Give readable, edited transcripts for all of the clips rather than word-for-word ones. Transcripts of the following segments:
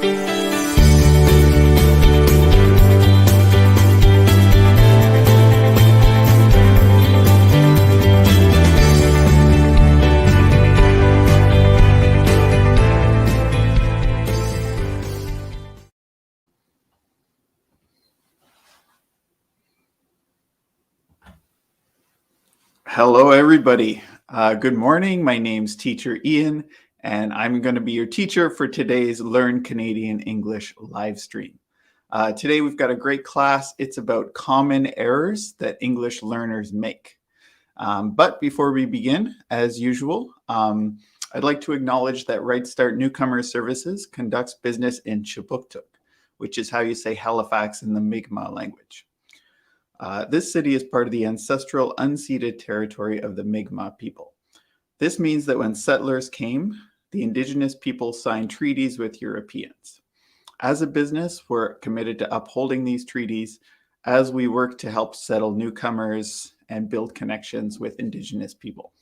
Hello, everybody. Good morning. My name's Teacher Ian, and I'm going to be your teacher for today's Learn Canadian English live stream. Today, we've got a great class. It's about common errors that English learners make. But before we begin, as usual, I'd like to acknowledge that Right Start Newcomer Services conducts business in Chipuktuk, which is how you say Halifax in the Mi'kmaq language. This city is part of the ancestral unceded territory of the Mi'kmaq people. This means that when settlers came, the Indigenous people signed treaties with Europeans. As a business, we're committed to upholding these treaties as we work to help settle newcomers and build connections with Indigenous people.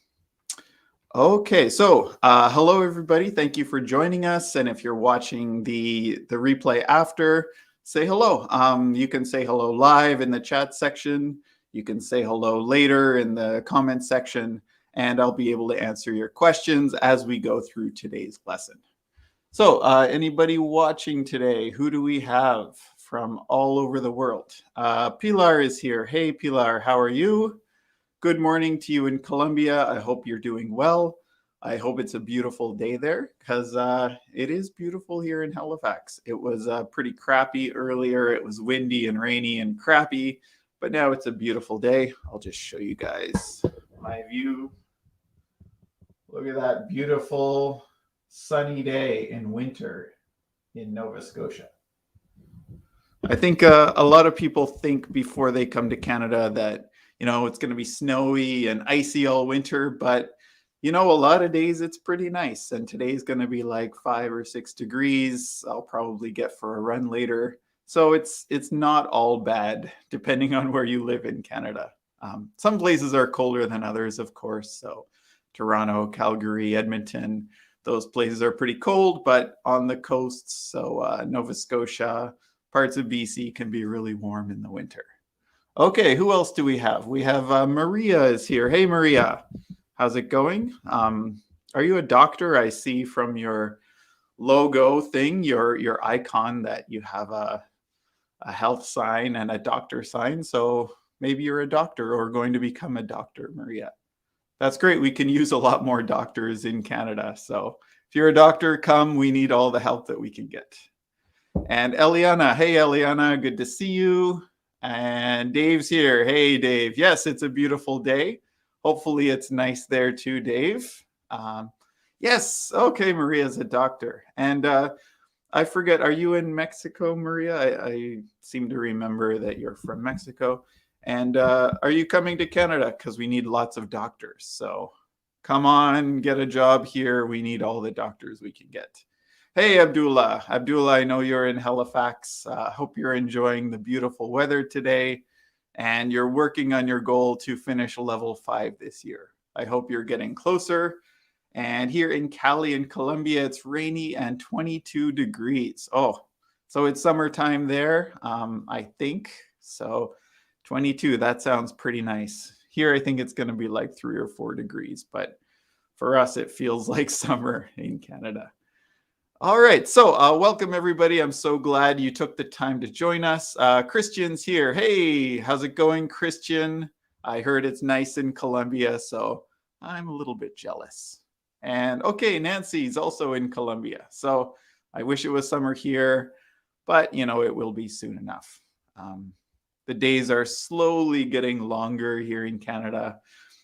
Okay, so hello everybody. Thank you for joining us. And if you're watching the replay after, say hello. You can say hello live in the chat section. You can say hello later in the comment section, and I'll be able to answer your questions as we go through today's lesson. So anybody watching today, who do we have from all over the world? Pilar is here. Hey, Pilar, how are you? Good morning to you in Colombia. I hope you're doing well. I hope it's a beautiful day there because it is beautiful here in Halifax. It was pretty crappy earlier. It was windy and rainy and crappy, but now it's a beautiful day. I'll just show you guys my view. Look at that beautiful sunny day in winter in Nova Scotia. I think a lot of people think before they come to Canada that, you know, it's going to be snowy and icy all winter, but you know, a lot of days it's pretty nice, and today's going to be like 5 or 6 degrees. I'll probably get for a run later. So it's not all bad, depending on where you live in Canada. Some places are colder than others, of course. So Toronto, Calgary, Edmonton, those places are pretty cold, but on the coasts, so Nova Scotia, parts of BC can be really warm in the winter. Okay, who else do we have? We have Maria is here. Hey, Maria. How's it going? Are you a doctor? I see from your logo thing, your icon, that you have a health sign and a doctor sign. So maybe you're a doctor or going to become a doctor, Maria. That's great. We can use a lot more doctors in Canada. So if you're a doctor, come. We need all the help that we can get. And Eliana. Hey, Eliana. Good to see you. And Dave's here. Hey, Dave. Yes, it's a beautiful day. Hopefully it's nice there too, Dave. Yes. Okay, Maria's a doctor. And I forget, are you in Mexico, Maria? I seem to remember that you're from Mexico. And are you coming to Canada? Because we need lots of doctors. So come on, get a job here. We need all the doctors we can get. Hey, Abdullah. Abdullah, I know you're in Halifax. Hope you're enjoying the beautiful weather today. And you're working on your goal to finish level 5 this year. I hope you're getting closer. And here in Cali in Colombia, it's rainy and 22 degrees. Oh, so it's summertime there, I think. So 22, that sounds pretty nice. Here, I think it's going to be like 3 or 4 degrees. But for us, it feels like summer in Canada. All right, so welcome everybody. I'm so glad you took the time to join us. Christian's here. Hey, how's it going, Christian? I heard it's nice in Colombia, so I'm a little bit jealous. And okay, Nancy's also in Colombia. So I wish it was summer here, but you know, it will be soon enough. The days are slowly getting longer here in Canada.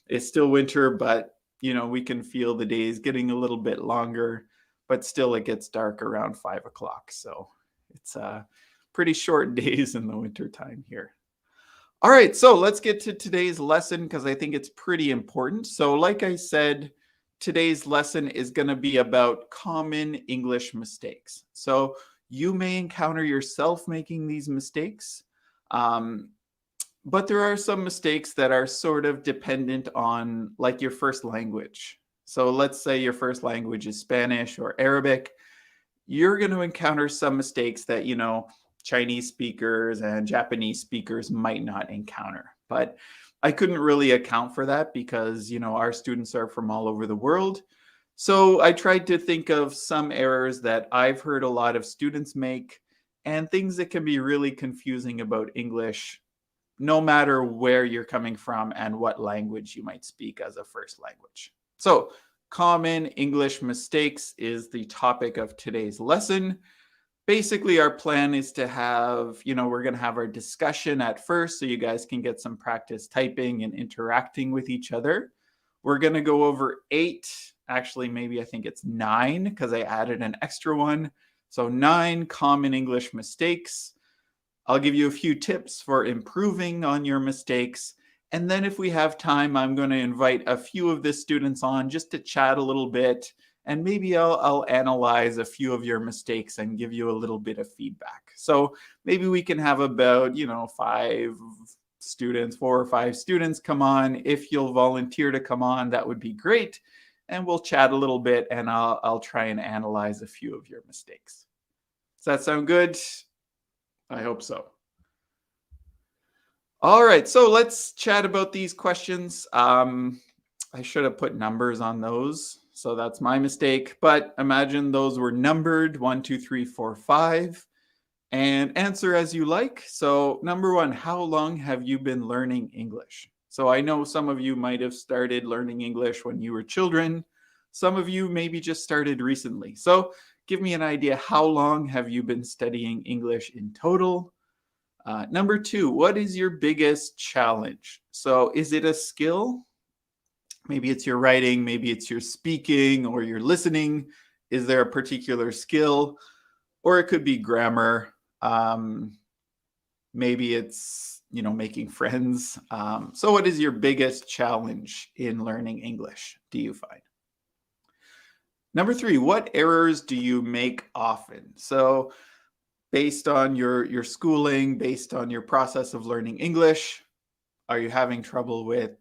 It's still winter, but you know, we can feel the days getting a little bit longer. But still it gets dark around 5 o'clock. So it's pretty short days in the winter time here. All right, so let's get to today's lesson because I think it's pretty important. So like I said, today's lesson is going to be about common English mistakes. So you may encounter yourself making these mistakes, but there are some mistakes that are sort of dependent on like your first language. So let's say your first language is Spanish or Arabic. you're going to encounter some mistakes that, Chinese speakers and Japanese speakers might not encounter. But I couldn't really account for that because, our students are from all over the world. So I tried to think of some errors that I've heard a lot of students make and things that can be really confusing about English, no matter where you're coming from and what language you might speak as a first language. So, common English mistakes is the topic of today's lesson. Basically, our plan is to have, we're going to have our discussion at first so you guys can get some practice typing and interacting with each other. We're going to go over 8, actually, maybe I think it's 9 because I added an extra one. So 9 common English mistakes. I'll give you a few tips for improving on your mistakes. And then if we have time, I'm going to invite a few of the students on just to chat a little bit. And maybe I'll analyze a few of your mistakes and give you a little bit of feedback. So maybe we can have about, 4 or 5 students come on. If you'll volunteer to come on, that would be great. And we'll chat a little bit and I'll try and analyze a few of your mistakes. Does that sound good? I hope so. All right, so let's chat about these questions. I should have put numbers on those, so that's my mistake. But imagine those were numbered 1, 2, 3, 4, 5, and answer as you like. So number 1, how long have you been learning English? So I know some of you might have started learning English when you were children. Some of you maybe just started recently. So give me an idea, how long have you been studying English in total? Number 2, what is your biggest challenge? So is it a skill? Maybe it's your writing, maybe it's your speaking or your listening. Is there a particular skill? Or it could be grammar. Maybe it's, making friends. So what is your biggest challenge in learning English, do you find? Number 3, what errors do you make often? So based on your schooling, based on your process of learning English, are you having trouble with,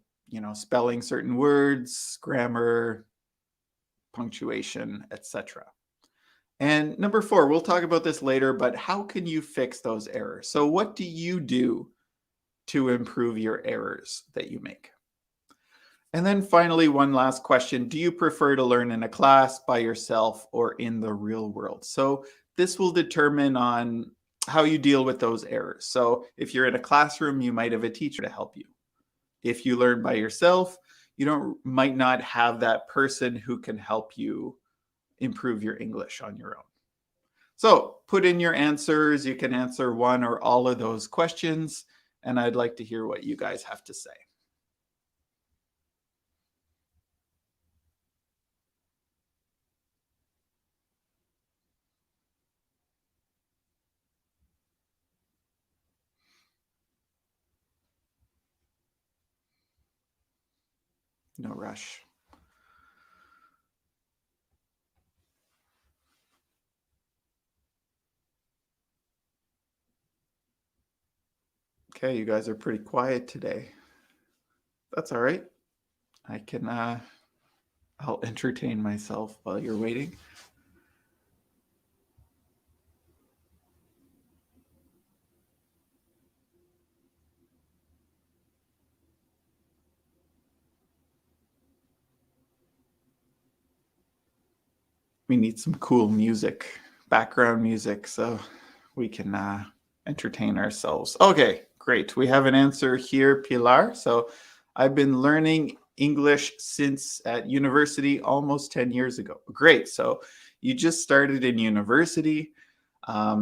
spelling certain words, grammar, punctuation, etc.? And number 4, we'll talk about this later, but how can you fix those errors? So what do you do to improve your errors that you make? And then finally, one last question. Do you prefer to learn in a class, by yourself, or in the real world? So this will determine on how you deal with those errors. So if you're in a classroom, you might have a teacher to help you. If you learn by yourself, you might not have that person who can help you improve your English on your own. So put in your answers. You can answer one or all of those questions, and I'd like to hear what you guys have to say. No rush. Okay, you guys are pretty quiet today. That's all right. I can, I'll entertain myself while you're waiting. We need some cool music, background music, so we can entertain ourselves. Okay, great. We have an answer here, Pilar. So I've been learning English since at university almost 10 years ago. Great. So you just started in university. A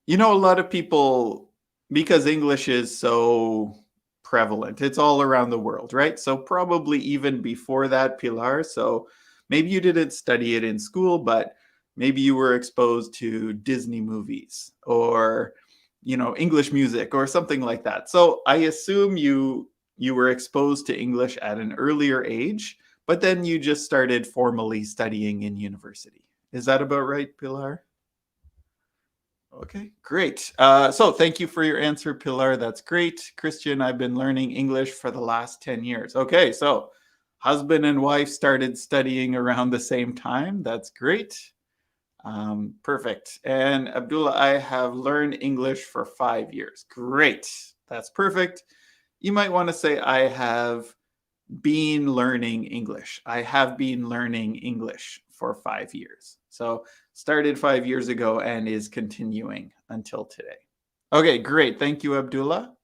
lot of people, because English is so prevalent, it's all around the world, right? So probably even before that, Pilar. So maybe you didn't study it in school, but maybe you were exposed to Disney movies or, English music or something like that. So I assume you were exposed to English at an earlier age, but then you just started formally studying in university. Is that about right, Pilar? Okay, great. So thank you for your answer, Pilar. That's great. Christian, I've been learning English for the last 10 years. Okay, so husband and wife started studying around the same time. That's great. Perfect. And Abdullah, I have learned English for 5 years. Great. That's perfect. You might want to say, I have been learning English. I have been learning English for 5 years. So started 5 years ago and is continuing until today. Okay, great. Thank you, Abdullah.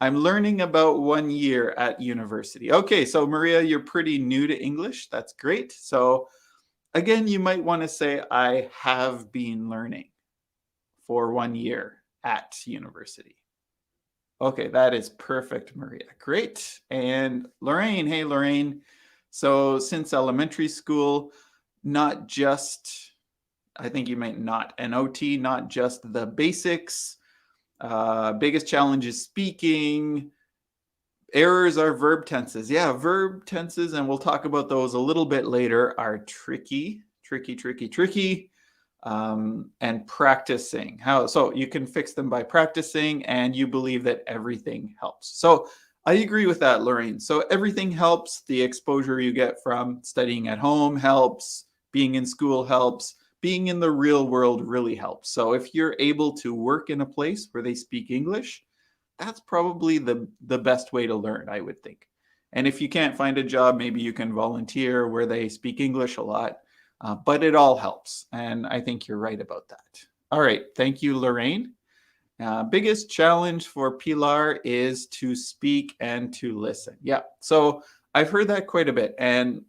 I'm learning about 1 year at university. Okay, so Maria, you're pretty new to English. That's great. So again, you might want to say, I have been learning for 1 year at university. Okay, that is perfect, Maria. Great. And Lorraine, hey, Lorraine. So since elementary school, not just, I think you meant not an OT, not just the basics. Biggest challenge is speaking. Errors are verb tenses. Yeah, verb tenses, and we'll talk about those a little bit later, are tricky. And practicing. So you can fix them by practicing, and you believe that everything helps. So I agree with that, Lorraine. So everything helps. The exposure you get from studying at home helps. Being in school helps. Being in the real world really helps. So if you're able to work in a place where they speak English, that's probably the best way to learn, I would think. And if you can't find a job, maybe you can volunteer where they speak English a lot. But it all helps. And I think you're right about that. All right. Thank you, Lorraine. Biggest challenge for Pilar is to speak and to listen. Yeah. So I've heard that quite a bit. And,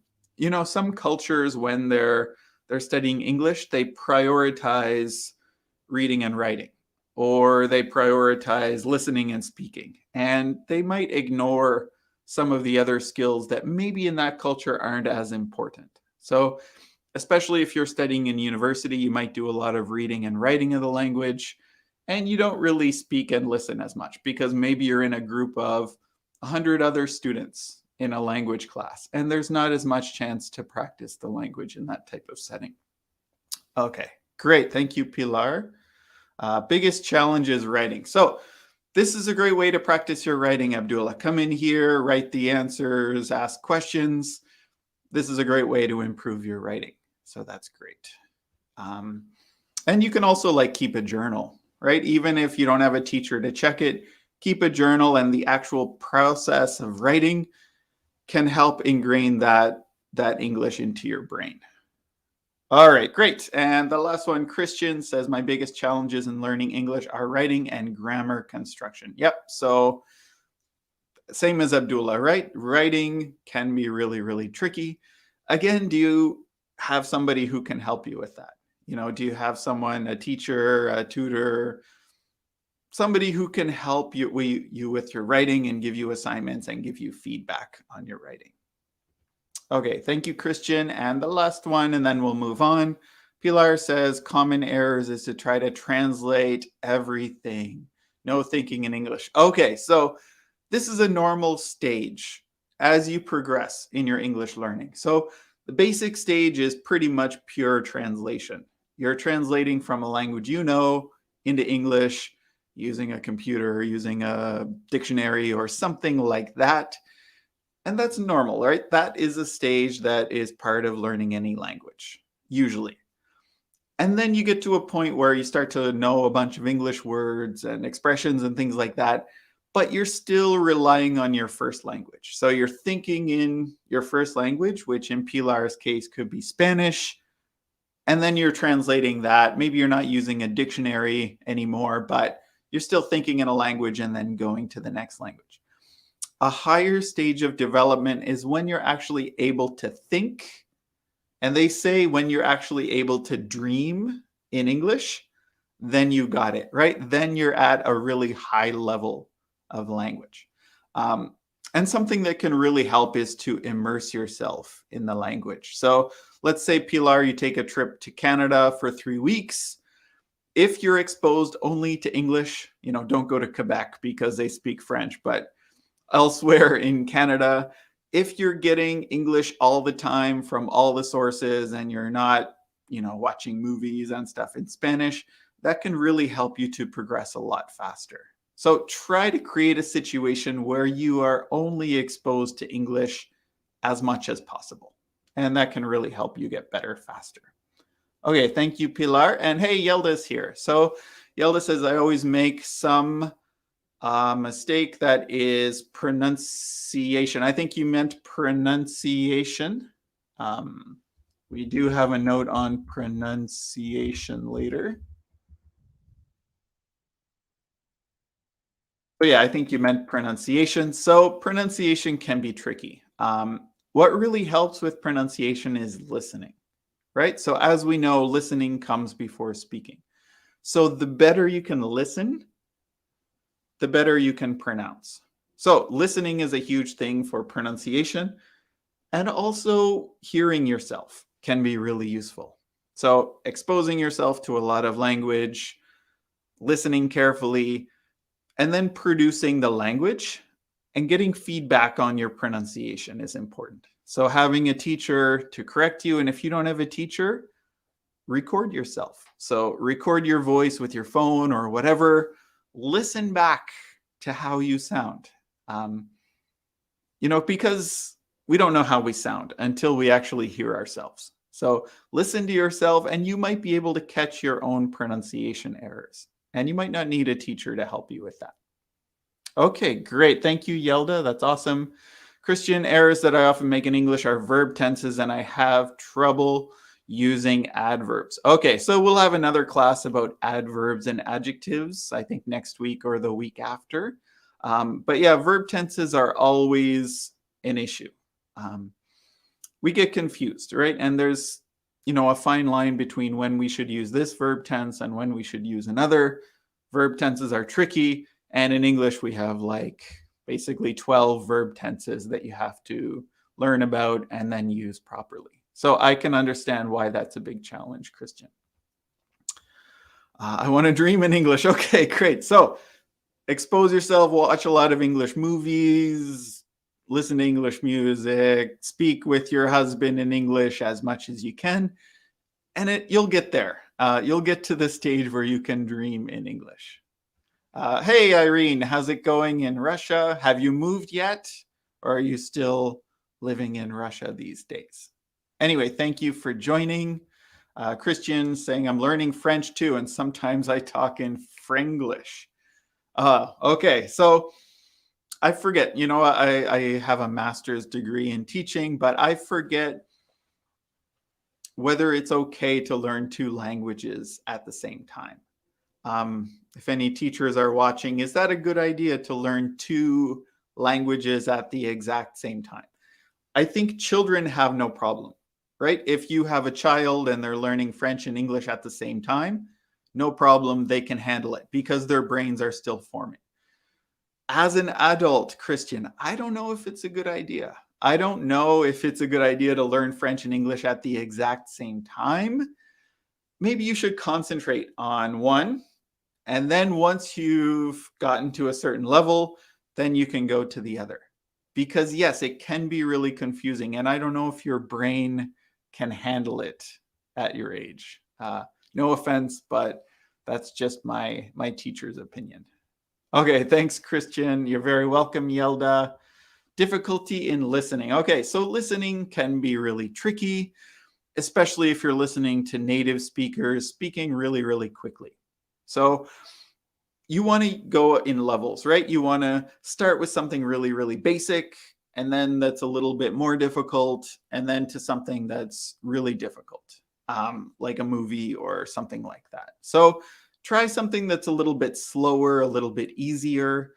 some cultures, when they're studying English, they prioritize reading and writing, or they prioritize listening and speaking. And they might ignore some of the other skills that maybe in that culture aren't as important. So especially if you're studying in university, you might do a lot of reading and writing of the language, and you don't really speak and listen as much because maybe you're in a group of 100 other students in a language class, and there's not as much chance to practice the language in that type of setting. Okay, great. Thank you, Pilar. Biggest challenge is writing. So this is a great way to practice your writing, Abdullah. Come in here, write the answers, ask questions. This is a great way to improve your writing. So that's great. And you can also keep a journal, right? Even if you don't have a teacher to check it, keep a journal, and the actual process of writing can help ingrain that English into your brain. All right, great. And the last one, Christian says, my biggest challenges in learning English are writing and grammar construction. Yep. So same as Abdullah, right? Writing can be really, really tricky. Again, do you have somebody who can help you with that? Do you have someone, a teacher, a tutor, somebody who can help you with your writing and give you assignments and give you feedback on your writing? Okay, thank you, Christian. And the last one, and then we'll move on. Pilar says, common errors is to try to translate everything. No thinking in English. Okay, so this is a normal stage as you progress in your English learning. So the basic stage is pretty much pure translation. You're translating from a language into English using a computer, using a dictionary or something like that. And that's normal, right? That is a stage that is part of learning any language, usually. And then you get to a point where you start to know a bunch of English words and expressions and things like that, but you're still relying on your first language. So you're thinking in your first language, which in Pilar's case could be Spanish, and then you're translating that. Maybe you're not using a dictionary anymore, but you're still thinking in a language and then going to the next language. A higher stage of development is when you're actually able to think. And they say when you're actually able to dream in English, then you got it, right? Then you're at a really high level of language. And something that can really help is to immerse yourself in the language. So let's say, Pilar, you take a trip to Canada for 3 weeks. If you're exposed only to English, don't go to Quebec because they speak French, but elsewhere in Canada, if you're getting English all the time from all the sources and you're not, watching movies and stuff in Spanish, that can really help you to progress a lot faster. So try to create a situation where you are only exposed to English as much as possible. And that can really help you get better faster. Okay, thank you, Pilar. And hey, Yelda's here. So Yelda says, I always make some mistake that is pronunciation. I think you meant pronunciation. We do have a note on pronunciation later. But yeah, I think you meant pronunciation. So pronunciation can be tricky. What really helps with pronunciation is listening, right? So as we know, listening comes before speaking. So the better you can listen, the better you can pronounce. So listening is a huge thing for pronunciation, and also hearing yourself can be really useful. So exposing yourself to a lot of language, listening carefully, and then producing the language and getting feedback on your pronunciation is important. So having a teacher to correct you, and if you don't have a teacher, record yourself. So record your voice with your phone or whatever. Listen back to how you sound. Because we don't know how we sound until we actually hear ourselves. So listen to yourself, and you might be able to catch your own pronunciation errors. And you might not need a teacher to help you with that. Okay, great. Thank you, Yelda. That's awesome. Christian, errors that I often make in English are verb tenses, and I have trouble using adverbs. Okay, so we'll have another class about adverbs and adjectives, I think next week or the week after. But yeah, verb tenses are always an issue. We get confused, right? And there's, a fine line between when we should use this verb tense and when we should use another. Verb tenses are tricky. And in English, we have basically 12 verb tenses that you have to learn about and then use properly. So I can understand why that's a big challenge, Christian. I want to dream in English. Okay, great. So expose yourself, watch a lot of English movies, listen to English music, speak with your husband in English as much as you can, and you'll get there. You'll get to the stage where you can dream in English. Hey, Irene, how's it going in Russia? Have you moved yet? Or are you still living in Russia these days? Anyway, thank you for joining. Christian saying, I'm learning French too, and sometimes I talk in Franglish. Okay, so I forget, I have a master's degree in teaching, but I forget whether it's okay to learn two languages at the same time. If any teachers are watching, is that a good idea to learn two languages at the exact same time? I think children have no problem, right? If you have a child and they're learning French and English at the same time, no problem, they can handle it because their brains are still forming. As an adult, Christian, I don't know if it's a good idea. I don't know if it's a good idea to learn French and English at the exact same time. Maybe you should concentrate on one. And then once you've gotten to a certain level, then you can go to the other. Because yes, it can be really confusing. And I don't know if your brain can handle it at your age. No offense, but that's just my teacher's opinion. Okay, thanks, Christian. You're very welcome, Yelda. Difficulty in listening. Okay, so listening can be really tricky, especially if you're listening to native speakers speaking really, really quickly. So you want to go in levels, right? You want to start with something really, really basic, and then that's a little bit more difficult, and then to something that's really difficult, like a movie or something like that. So try something that's a little bit slower, a little bit easier.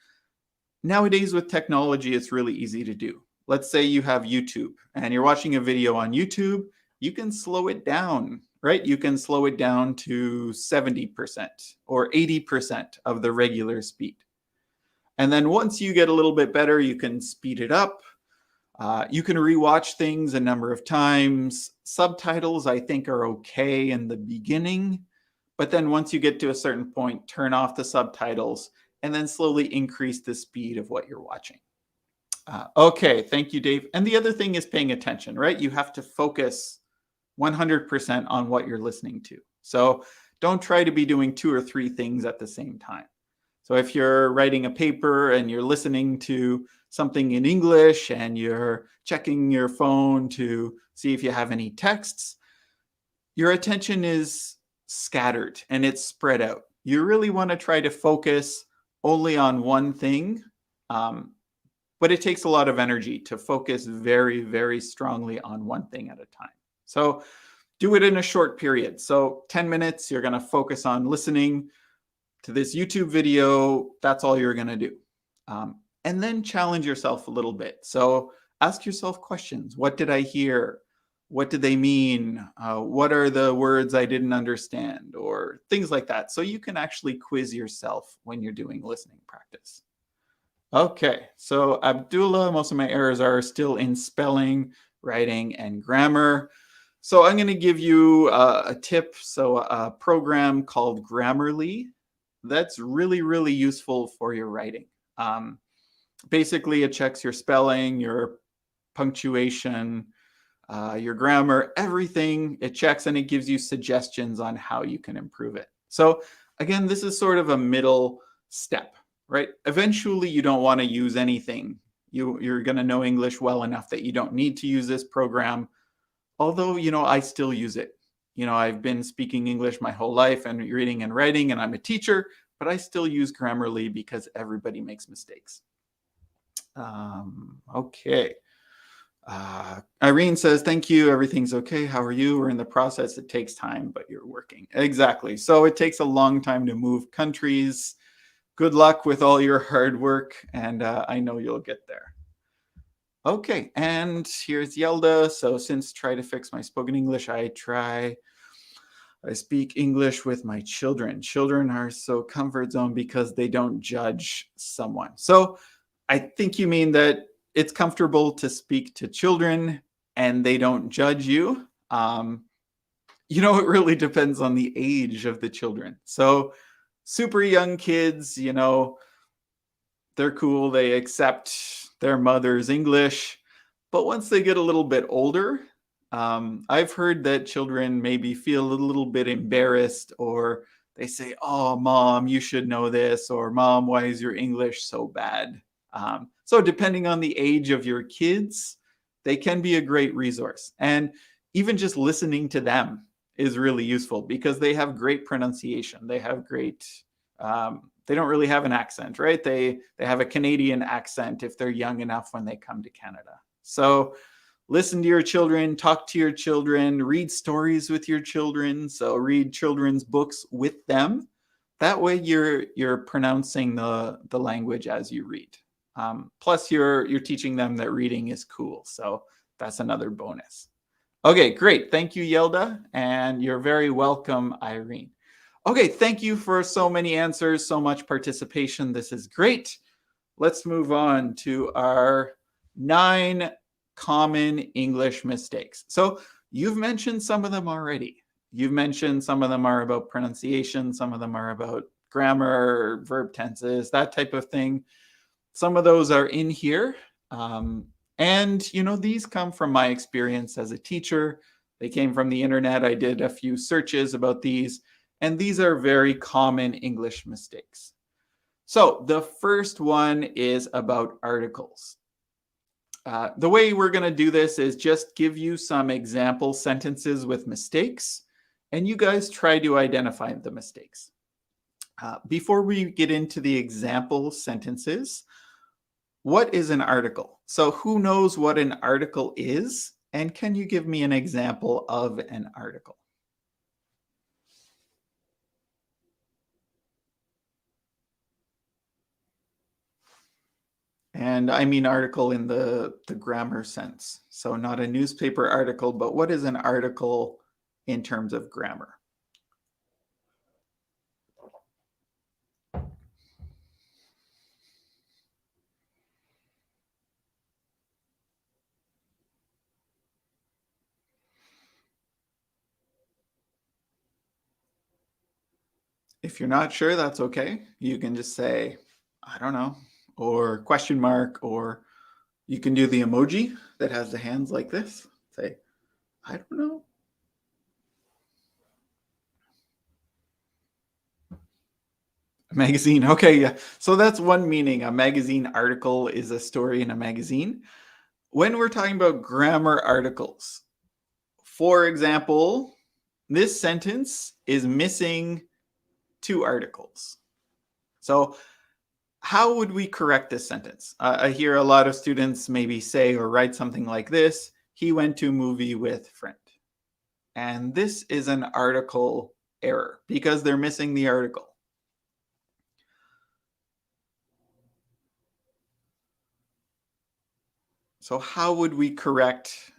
Nowadays with technology, it's really easy to do. Let's say you have YouTube and you're watching a video on YouTube, you can slow it down, right? You can slow it down to 70% or 80% of the regular speed. And then once you get a little bit better, you can speed it up. You can rewatch things a number of times. Subtitles, I think, are okay in the beginning. But then once you get to a certain point, turn off the subtitles and then slowly increase the speed of what you're watching. Okay, thank you, Dave. And the other thing is paying attention, right? You have to focus 100% on what you're listening to. So don't try to be doing 2 or 3 things at the same time. So if you're writing a paper and you're listening to something in English and you're checking your phone to see if you have any texts, your attention is scattered and it's spread out. You really want to try to focus only on one thing, but it takes a lot of energy to focus very, very strongly on one thing at a time. So do it in a short period. So 10 minutes, you're going to focus on listening to this YouTube video. That's all you're going to do. And then challenge yourself a little bit. So ask yourself questions. What did I hear? What did they mean? What are the words I didn't understand? Or things like that. So you can actually quiz yourself when you're doing listening practice. Okay, so Abdullah, most of my errors are still in spelling, writing, and grammar. So I'm going to give you a tip. So a program called Grammarly that's really, really useful for your writing. Basically, it checks your spelling, your punctuation, your grammar, everything. It checks and it gives you suggestions on how you can improve it. So again, this is sort of a middle step, right? Eventually, you don't want to use anything. You're going to know English well enough that you don't need to use this program. Although, I still use it. I've been speaking English my whole life and reading and writing, and I'm a teacher, but I still use Grammarly because everybody makes mistakes. Okay. Irene says, thank you. Everything's okay. How are you? We're in the process. It takes time, but you're working. Exactly. So it takes a long time to move countries. Good luck with all your hard work, and I know you'll get there. Okay, and here's Yelda. So since try to fix my spoken English, I speak English with my children. Children are so comfort zone because they don't judge someone. So I think you mean that it's comfortable to speak to children and they don't judge you. It really depends on the age of the children. So super young kids, they're cool. They accept their mother's English. But once they get a little bit older, I've heard that children maybe feel a little bit embarrassed, or they say, oh, Mom, you should know this, or Mom, why is your English so bad? So depending on the age of your kids, they can be a great resource. And even just listening to them is really useful because they have great pronunciation. They have great, they don't really have an accent, right? They have a Canadian accent if they're young enough when they come to Canada. So listen to your children, talk to your children, read stories with your children. So read children's books with them. That way you're pronouncing the language as you read. Plus you're teaching them that reading is cool. So that's another bonus. Okay, great. Thank you, Yelda. And you're very welcome, Irene. Okay, thank you for so many answers, so much participation. This is great. Let's move on to our 9 common English mistakes. So you've mentioned some of them already. You've mentioned some of them are about pronunciation. Some of them are about grammar, verb tenses, that type of thing. Some of those are in here. And, these come from my experience as a teacher. They came from the internet. I did a few searches about these. And these are very common English mistakes. So the first one is about articles. The way we're going to do this is just give you some example sentences with mistakes, and you guys try to identify the mistakes. Before we get into the example sentences, what is an article? So who knows what an article is? And can you give me an example of an article? And I mean article in the grammar sense. So not a newspaper article, but what is an article in terms of grammar? If you're not sure, that's okay. You can just say, I don't know, or question mark, or you can do the emoji that has the hands like this. Say, I don't know. A magazine. Okay, yeah. So that's one meaning. A magazine article is a story in a magazine. When we're talking about grammar articles, for example, this sentence is missing two articles. So how would we correct this sentence? I hear a lot of students maybe say or write something like this: he went to a movie with friend. And this is an article error because they're missing the article. So how would we correct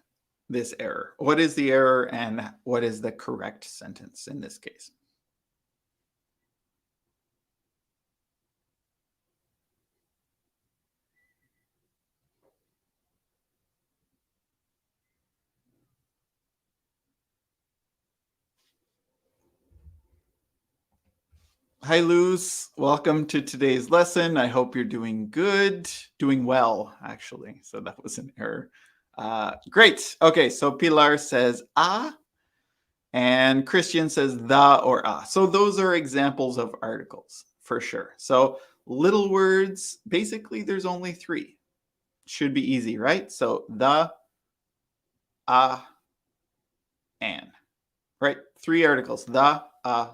this error? What is the error and what is the correct sentence in this case? Hi, Luz. Welcome to today's lesson. I hope you're doing good, doing well, actually. So that was an error. Great. Okay, so Pilar says ah, and Christian says the or ah. So those are examples of articles for sure. So little words, basically there's only three. Should be easy, right? So the, ah, an, right? Three articles, the,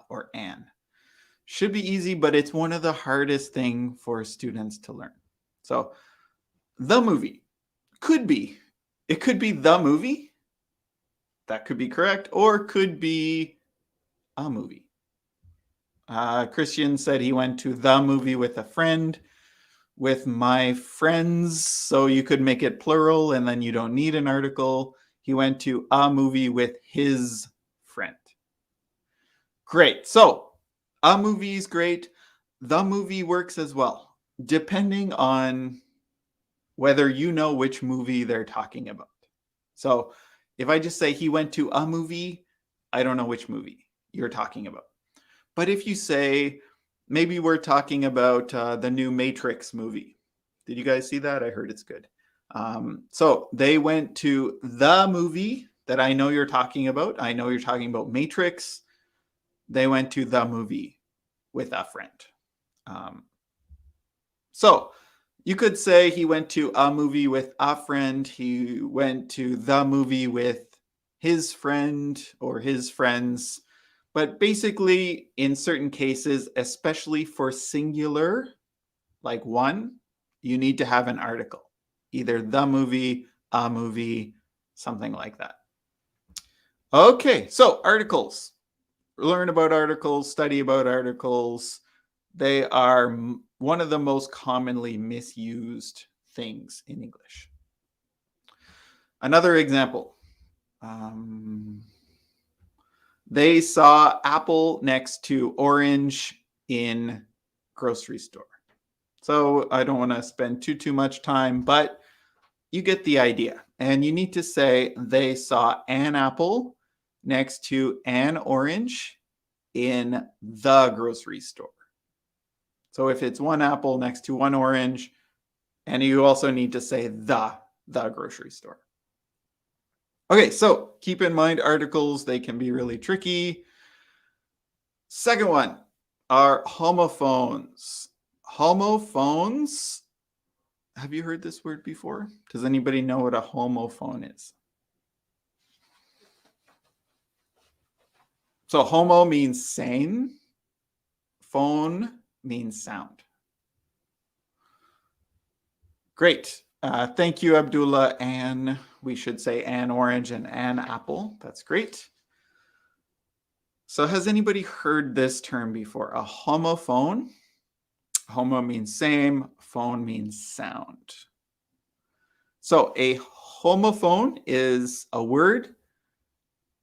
or an. Should be easy, but it's one of the hardest thing for students to learn. So the movie could be, it could be the movie. That could be correct, or could be a movie. Christian said he went to the movie with a friend, with my friends. So you could make it plural and then you don't need an article. He went to a movie with his friend. Great. So a movie is great. The movie works as well, depending on whether you know which movie they're talking about. So if I just say he went to a movie, I don't know which movie you're talking about. But if you say, maybe we're talking about the new Matrix movie. Did you guys see that? I heard it's good. So they went to the movie that I know you're talking about. I know you're talking about Matrix. They went to the movie with a friend. So you could say he went to a movie with a friend. He went to the movie with his friend or his friends. But basically, in certain cases, especially for singular, like one, you need to have an article, either the movie, a movie, something like that. Okay, so articles. Learn about articles, study about articles. They are one of the most commonly misused things in English. Another example. They saw apple next to orange in grocery store. So I don't want to spend too much time, but you get the idea. And you need to say they saw an apple next to an orange in the grocery store. So if it's one apple next to one orange, and you also need to say the grocery store. Okay, so keep in mind articles, they can be really tricky. Second one are homophones. Homophones, have you heard this word before? Does anybody know what a homophone is? So homo means same, phone means sound. Great. Thank you, Abdullah. And we should say an orange and an apple. That's great. So has anybody heard this term before? A homophone. Homo means same, phone means sound. So a homophone is a word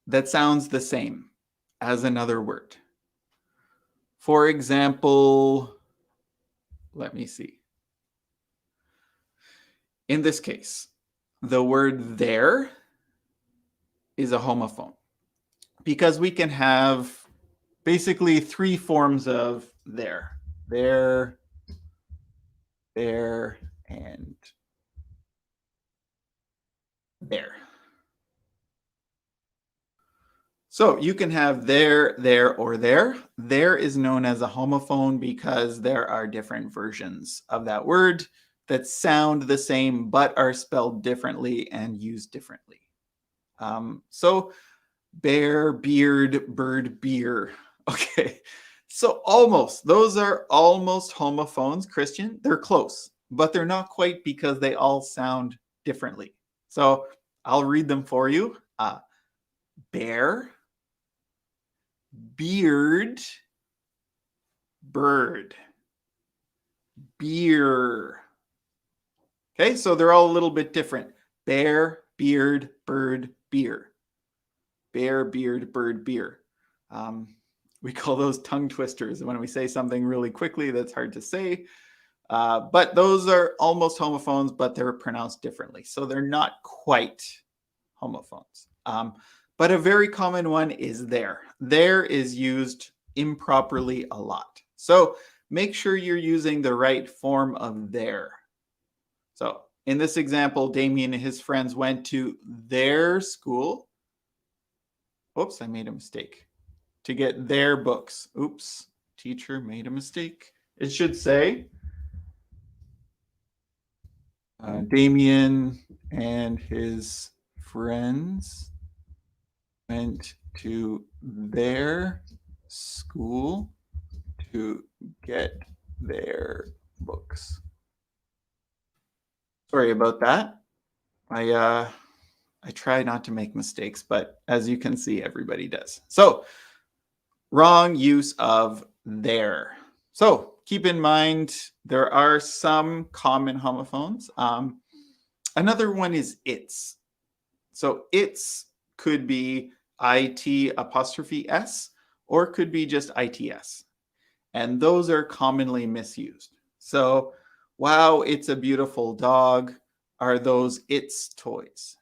that sounds the same as another word. For example, let me see. In this case, the word there is a homophone because we can have basically three forms of there. There, and there. So you can have there, or there. There is known as a homophone because there are different versions of that word that sound the same but are spelled differently and used differently. So bear, beard, bird, beer. Okay, so almost. Those are almost homophones, Christian. They're close, but they're not quite because they all sound differently. So I'll read them for you. Bear, beard, bird, beer. Okay, so they're all a little bit different. Bear, beard, bird, beer. Bear, beard, bird, beer. We call those tongue twisters when we say something really quickly that's hard to say. But those are almost homophones, but they're pronounced differently. So they're not quite homophones. But a very common one is there. There is used improperly a lot. So make sure you're using the right form of there. So in this example, Damien and his friends went to their school. Oops, I made a mistake. To get their books. Oops, teacher made a mistake. It should say Damien and his friends went to their school to get their books. Sorry about that. I try not to make mistakes, but as you can see, everybody does. So wrong use of there. So keep in mind, there are some common homophones. Another one is its. So its could be IT apostrophe S, or could be just ITS. And those are commonly misused. So, wow, it's a beautiful dog. Are those its toys?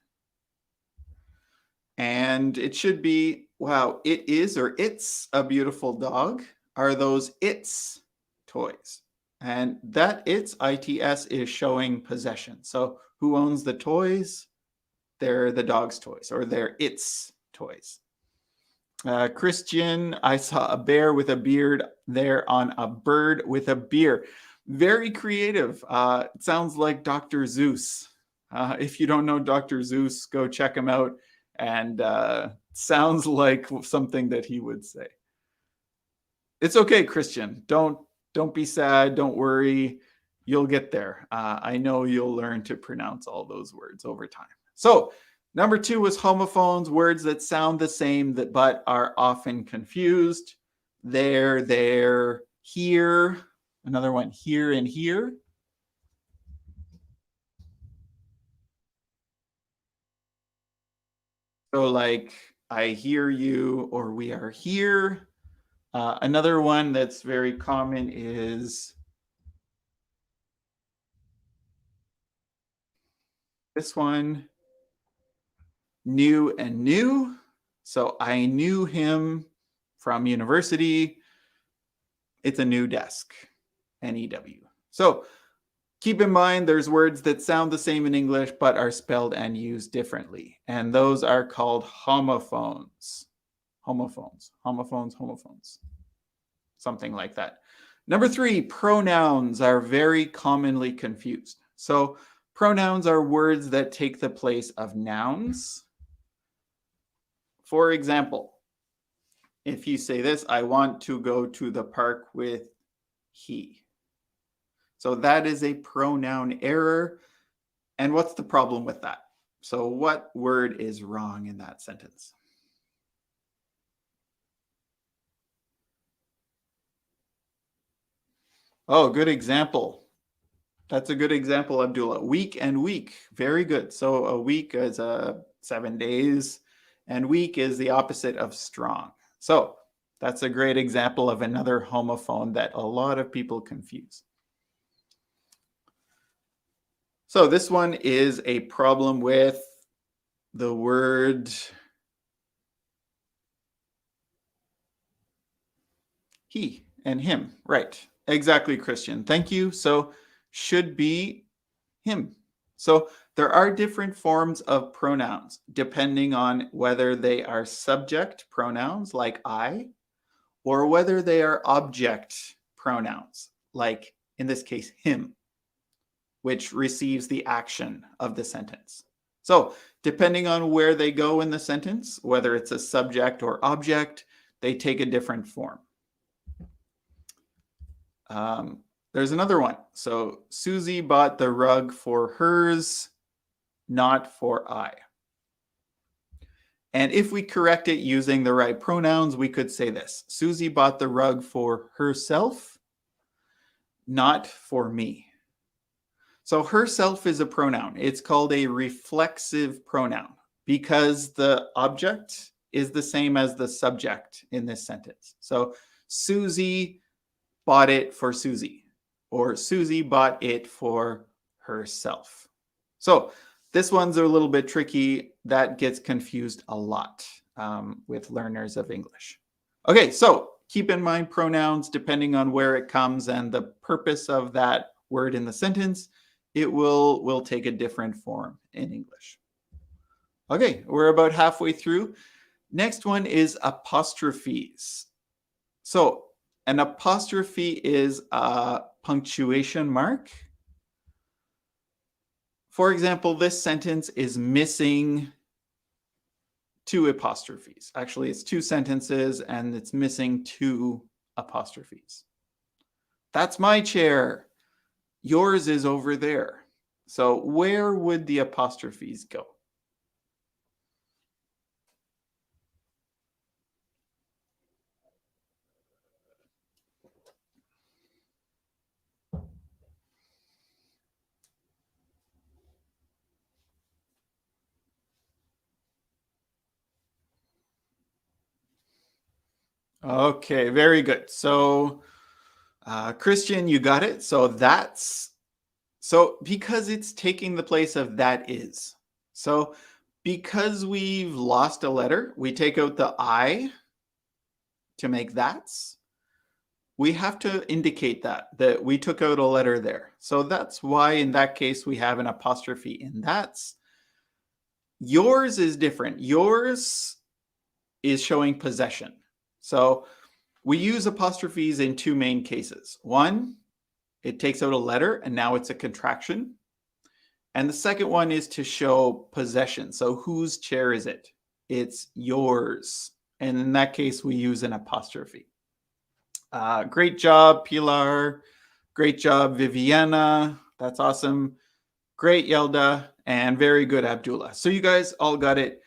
And it should be, wow, it is or it's a beautiful dog. Are those its toys? And that its ITS is showing possession. So who owns the toys? They're the dog's toys, or they're its toys. Christian, I saw a bear with a beard there on a bird with a beer. Very creative. It sounds like Dr. Seuss. If you don't know Dr. Seuss, go check him out. And sounds like something that he would say. It's okay, Christian. Don't be sad. Don't worry. You'll get there. I know you'll learn to pronounce all those words over time. So number 2 was homophones, words that sound the same but are often confused. There, here. Another one, here and here. So like, I hear you, or we are here. Another one that's very common is this one, new and new. So I knew him from university. It's a new desk, N-E-W. So keep in mind, there's words that sound the same in English, but are spelled and used differently. And those are called homophones. Homophones, homophones, homophones. Something like that. Number 3, pronouns are very commonly confused. So pronouns are words that take the place of nouns. For example, if you say this, I want to go to the park with he. So that is a pronoun error. And what's the problem with that? So what word is wrong in that sentence? Oh, good example. That's a good example, Abdullah. Week and week. Very good. So a week is 7 days, and weak is the opposite of strong. So that's a great example of another homophone that a lot of people confuse. So this one is a problem with the word he and him. Right. Exactly, Christian. Thank you. So should be him. So there are different forms of pronouns depending on whether they are subject pronouns like I, or whether they are object pronouns like, in this case, him, which receives the action of the sentence. So depending on where they go in the sentence, whether it's a subject or object, they take a different form. There's another one. So Susie bought the rug for hers, not for I. And if we correct it using the right pronouns, we could say this. Susie bought the rug for herself, not for me. So herself is a pronoun. It's called a reflexive pronoun because the object is the same as the subject in this sentence. So Susie bought it for Susie, or Susie bought it for herself. So this one's a little bit tricky. That gets confused a lot with learners of English. Okay, so keep in mind pronouns depending on where it comes and the purpose of that word in the sentence. It will take a different form in English. Okay, we're about halfway through. Next one is apostrophes. So an apostrophe is a punctuation mark. For example, this sentence is missing 2 apostrophes. Actually, it's 2 sentences and it's missing 2 apostrophes. That's my chair. Yours is over there. So where would the apostrophes go? Okay, very good. So Christian, you got it. So because it's taking the place of that is. So because we've lost a letter, we take out the I to make that's. We have to indicate that we took out a letter there. So that's why in that case we have an apostrophe in that's. Yours is different. Yours is showing possession. So we use apostrophes in 2 main cases. One, it takes out a letter and now it's a contraction. And the second one is to show possession. So whose chair is it? It's yours. And in that case, we use an apostrophe. Great job, Pilar. Great job, Viviana. That's awesome. Great, Yelda. And very good, Abdullah. So you guys all got it.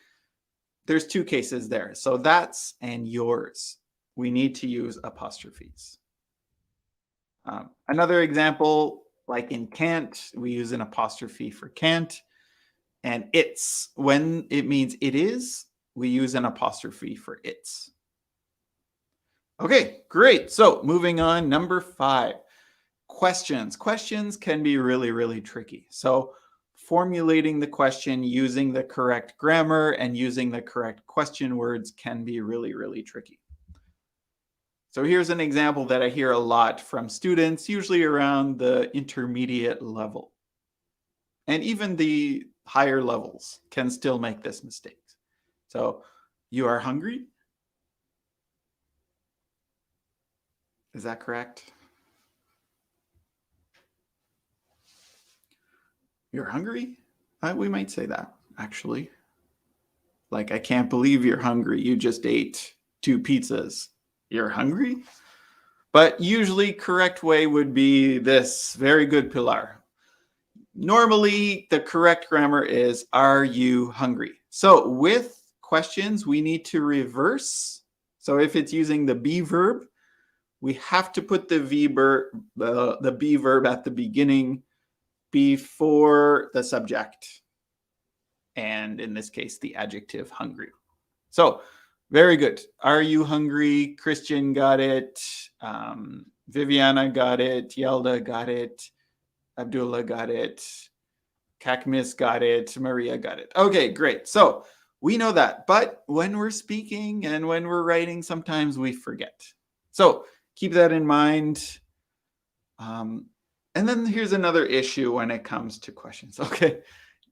There's 2 cases there. So that's and yours. We need to use apostrophes. Another example, like in can't, we use an apostrophe for can't. And it's, when it means it is, we use an apostrophe for it's. Okay, great. So moving on, number 5, questions. Questions can be really, really tricky. So formulating the question using the correct grammar and using the correct question words can be really, really tricky. So here's an example that I hear a lot from students, usually around the intermediate level. And even the higher levels can still make this mistake. So, you are hungry? Is that correct? You're hungry? We might say that, actually. Like, I can't believe you're hungry. You just ate 2 pizzas. You're hungry? But usually correct way would be this. Very good, Pilar. Normally, the correct grammar is, are you hungry? So with questions, we need to reverse. So if it's using the be verb, we have to put the be verb at the beginning before the subject. And in this case, the adjective hungry. So very good. Are you hungry? Christian got it. Viviana got it. Yelda got it. Abdullah got it. Kakmis got it. Maria got it. Okay, great. So we know that. But when we're speaking and when we're writing, sometimes we forget. So keep that in mind. And then here's another issue when it comes to questions. Okay,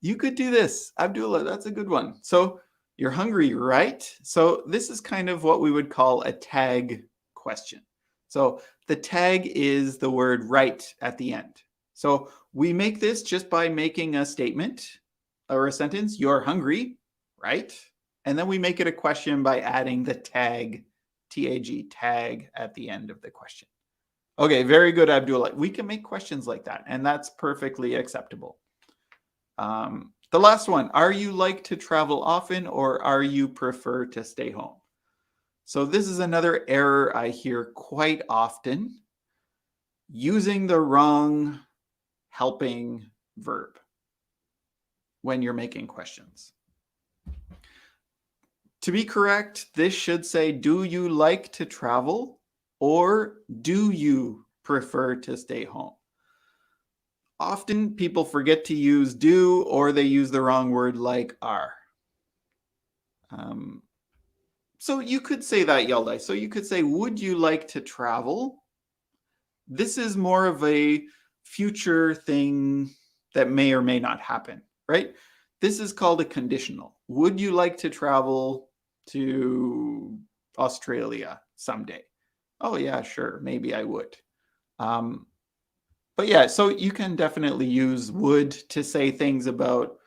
you could do this. Abdullah, that's a good one. So you're hungry, right? So this is kind of what we would call a tag question. So the tag is the word right at the end. So we make this just by making a statement or a sentence, you're hungry, right? And then we make it a question by adding the tag, T-A-G, tag at the end of the question. Okay, very good, Abdullah. We can make questions like that, and that's perfectly acceptable. The last one, are you like to travel often or are you prefer to stay home? So this is another error I hear quite often, using the wrong helping verb when you're making questions. To be correct, this should say, do you like to travel or do you prefer to stay home? Often people forget to use do, or they use the wrong word like are. So you could say that, Yalda. So you could say, would you like to travel? This is more of a future thing that may or may not happen, right? This is called a conditional. Would you like to travel to Australia someday? Oh yeah, sure, maybe I would. But yeah, so you can definitely use would to say things about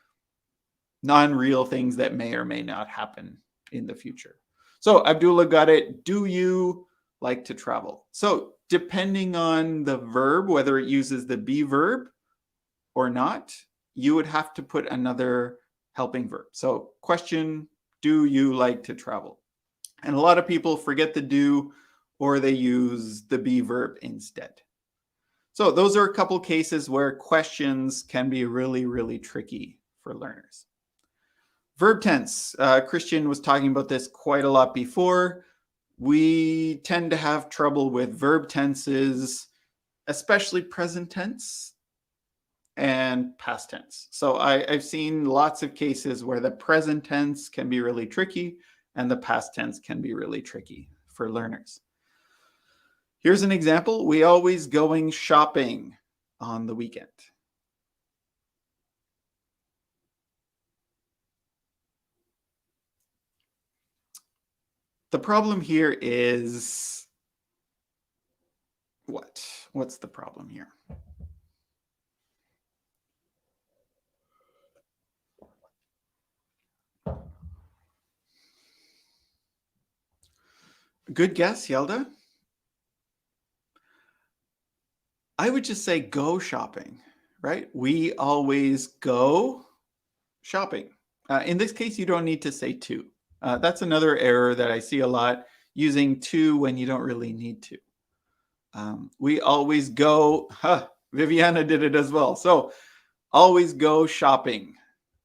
non-real things that may or may not happen in the future. So Abdullah got it. Do you like to travel? So depending on the verb, whether it uses the be verb or not, you would have to put another helping verb. So question, do you like to travel? And a lot of people forget the do, or they use the be verb instead. So those are a couple cases where questions can be really, really tricky for learners. Verb tense. Christian was talking about this quite a lot before. We tend to have trouble with verb tenses, especially present tense and past tense. So I've seen lots of cases where the present tense can be really tricky and the past tense can be really tricky for learners. Here's an example. We always going shopping on the weekend. The problem here is what? What's the problem here? Good guess, Yelda. I would just say go shopping, right? We always go shopping. In this case, you don't need to say to. That's another error that I see a lot, using to when you don't really need to. We always go, Viviana did it as well. So always go shopping.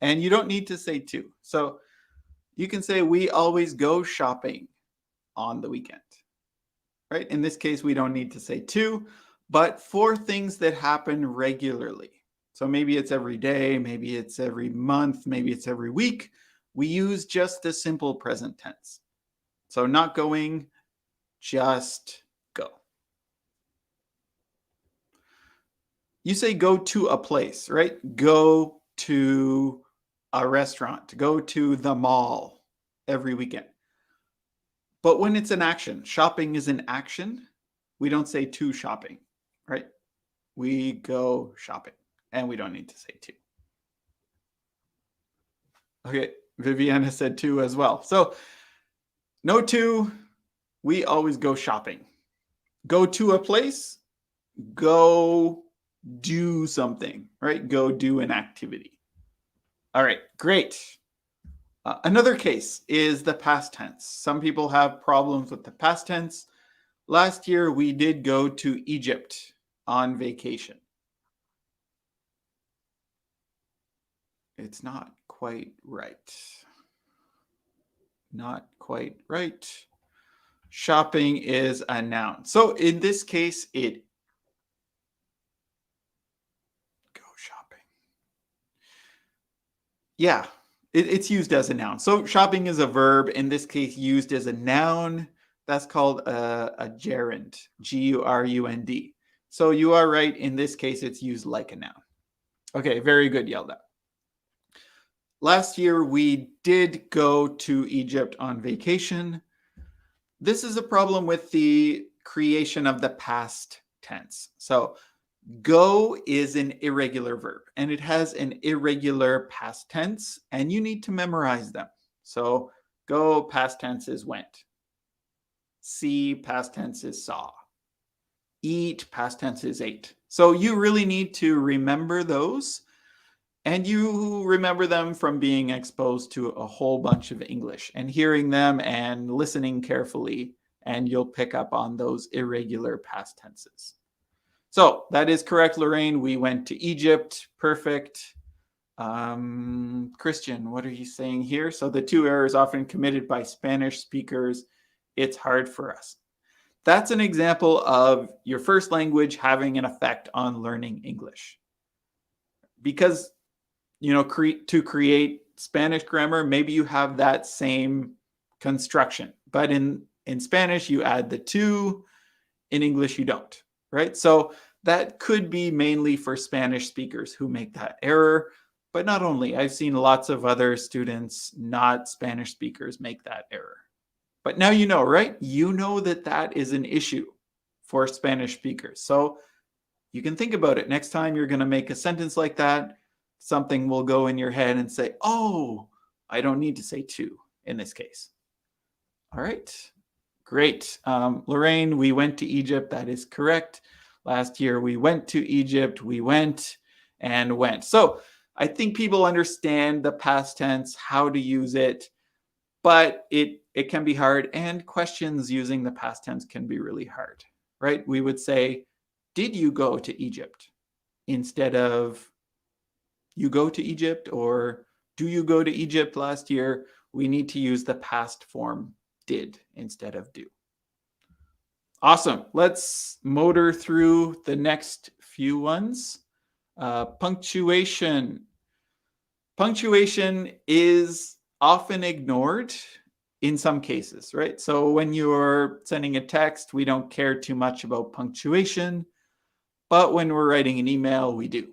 And you don't need to say to. So you can say we always go shopping on the weekend, right? In this case, we don't need to say to, but for things that happen regularly. So maybe it's every day, maybe it's every month, maybe it's every week. We use just the simple present tense. So not going, just go. You say go to a place, right? Go to a restaurant, go to the mall every weekend. But when it's an action, shopping is an action, we don't say to shopping, right? We go shopping, and we don't need to say to. Okay, Viviana said to as well. So no to, we always go shopping. Go to a place, go do something, right? Go do an activity. All right, great. Another case is the past tense. Some people have problems with the past tense. Last year, we did go to Egypt on vacation. It's not quite right. Not quite right. Shopping is a noun. So in this case, it go shopping. Yeah, it's used as a noun. So shopping is a verb, in this case used as a noun. That's called a gerund, G-U-R-U-N-D. So you are right. In this case, it's used like a noun. Okay, very good, Yelda. Last year, we did go to Egypt on vacation. This is a problem with the creation of the past tense. So Go is an irregular verb, and it has an irregular past tense, and you need to memorize them. So go past tense is went. See past tense is saw. Eat past tense is ate. So you really need to remember those, and you remember them from being exposed to a whole bunch of English and hearing them and listening carefully, and you'll pick up on those irregular past tenses. So that is correct, Lorraine. We went to Egypt. Perfect. Christian, what are you saying here? So the two errors often committed by Spanish speakers. It's hard for us. That's an example of your first language having an effect on learning English. Because, to create Spanish grammar, maybe you have that same construction. But in Spanish, you add the to. In English, you don't, right? So that could be mainly for Spanish speakers who make that error. But not only, I've seen lots of other students, not Spanish speakers, make that error. But now you know, right? You know that that is an issue for Spanish speakers. So you can think about it. Next time you're going to make a sentence like that, something will go in your head and say, oh, I don't need to say to in this case. All right, great. Lorraine, we went to Egypt. That is correct. Last year we went to Egypt. We went and went. So I think people understand the past tense, how to use it, but it can be hard, and questions using the past tense can be really hard, right? We would say, did you go to Egypt? Instead of you go to Egypt, or do you go to Egypt last year? We need to use the past form did instead of do. Awesome. Let's motor through the next few ones. Punctuation. Punctuation is often ignored in some cases, right? So when you're sending a text, we don't care too much about punctuation, but when we're writing an email, we do.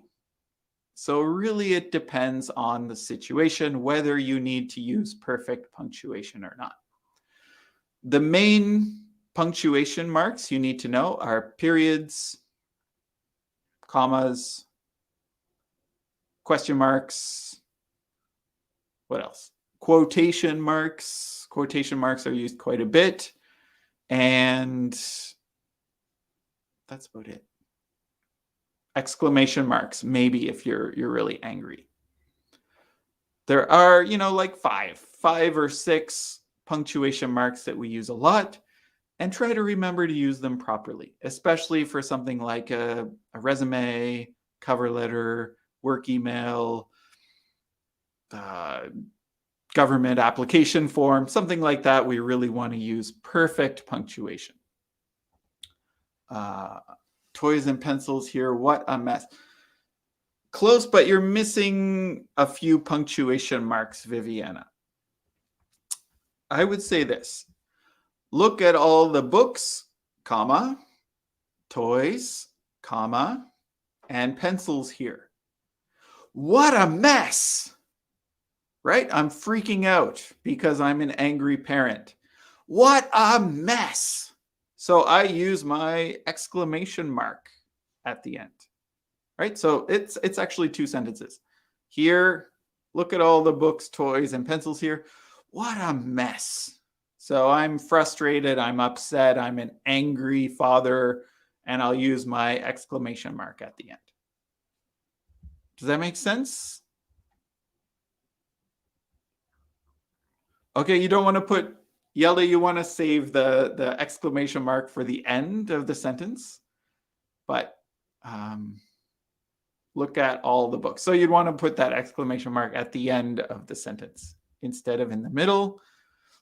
So really it depends on the situation, whether you need to use perfect punctuation or not. The main punctuation marks you need to know are periods, commas, question marks. What else? Quotation marks. Quotation marks are used quite a bit. And that's about it. Exclamation marks, maybe if you're really angry. There are, like five or six punctuation marks that we use a lot, and try to remember to use them properly, especially for something like a resume, cover letter, work email, government application form, something like that. We really want to use perfect punctuation. Toys and pencils here. What a mess. Close, but you're missing a few punctuation marks, Viviana. I would say this. Look at all the books, comma, toys, comma, and pencils here. What a mess, right? I'm freaking out because I'm an angry parent. What a mess. So I use my exclamation mark at the end, right? So it's actually two sentences. Here, look at all the books, toys, and pencils here. What a mess. So I'm frustrated, I'm upset, I'm an angry father, and I'll use my exclamation mark at the end. Does that make sense? Okay, you don't want to put yellow, you want to save the exclamation mark for the end of the sentence, but look at all the books. So you'd want to put that exclamation mark at the end of the sentence instead of in the middle.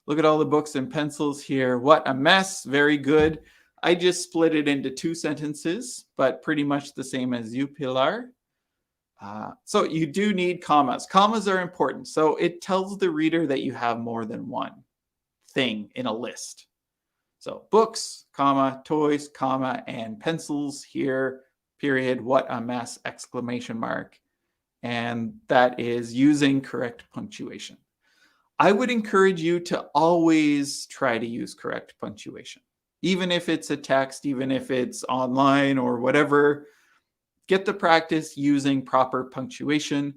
Look at all the books and pencils here. What a mess. Very good. I just split it into two sentences, but pretty much the same as you, Pilar. So you do need commas. Commas are important. So it tells the reader that you have more than one thing in a list. So books, comma, toys, comma, and pencils here, period, what a mess, exclamation mark. And that is using correct punctuation. I would encourage you to always try to use correct punctuation. Even if it's a text, even if it's online or whatever, Get the practice using proper punctuation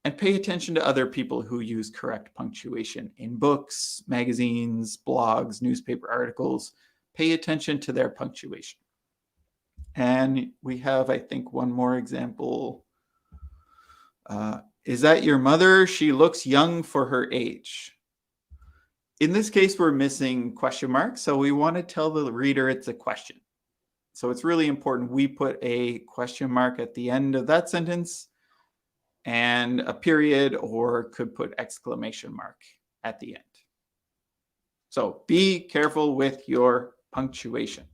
and pay attention to other people who use correct punctuation in books, magazines, blogs, newspaper articles. Pay attention to their punctuation. And we have, I think, one more example. Is that your mother? She looks young for her age. In this case, we're missing question marks, so we want to tell the reader it's a question. So it's really important we put a question mark at the end of that sentence and a period, or could put exclamation mark at the end. So be careful with your punctuation.